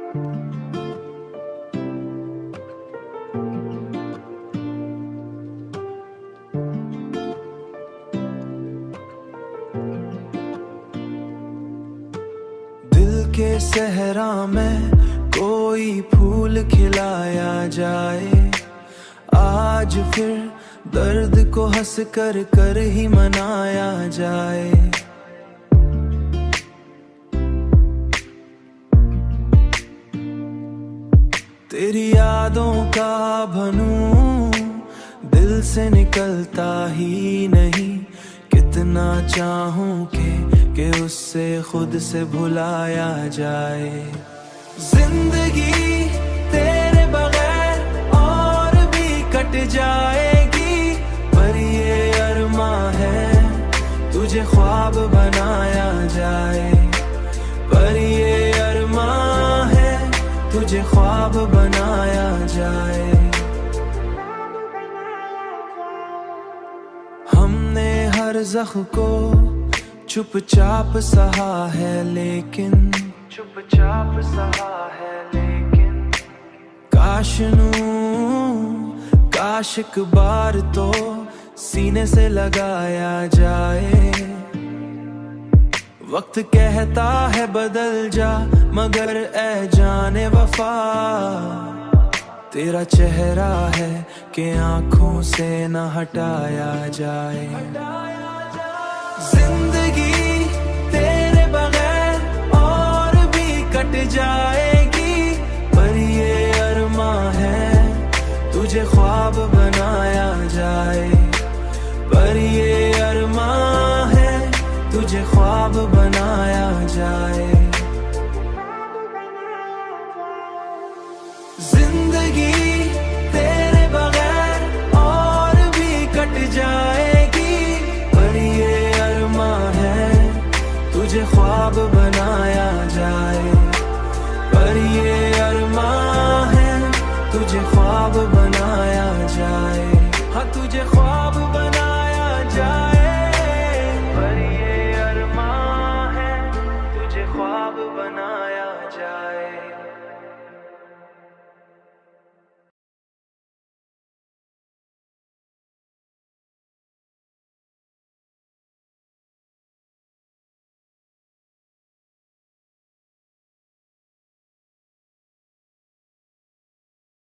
दिल के सहरा में कोई फूल खिलाया जाए, आज फिर दर्द को हंस कर कर ही मनाया जाए। तेरी यादों का बनूं दिल से निकलता ही नहीं, कितना चाहूं कि उससे खुद से भुलाया जाए। जिंदगी तेरे बगैर और भी कट जाएगी, पर ये अरमां है तुझे ख्वाब बनाया जाए। पर ये अरमां है तुझे ख्वाब बनाया जाए। हमने हर ज़ख्म को चुपचाप सहा है, लेकिन चुपचाप सहा है, लेकिन काश एक बार तो सीने से लगाया जाए। वक्त कहता है बदल जा, मगर ए जाने वफा तेरा चेहरा है कि आंखों से न हटाया जाए। जिंदगी तेरे बगैर और भी कट जाएगी, पर ये अरमां है तुझे ख्वाब बनाया जाए। पर ये अरमां है तुझे ख्वाब बनाया जाए। जिंदगी तेरे बगैर और भी कट जाएगी, पर ये अरमां है तुझे ख्वाब बनाया जाए। पर ये अरमां है तुझे ख्वाब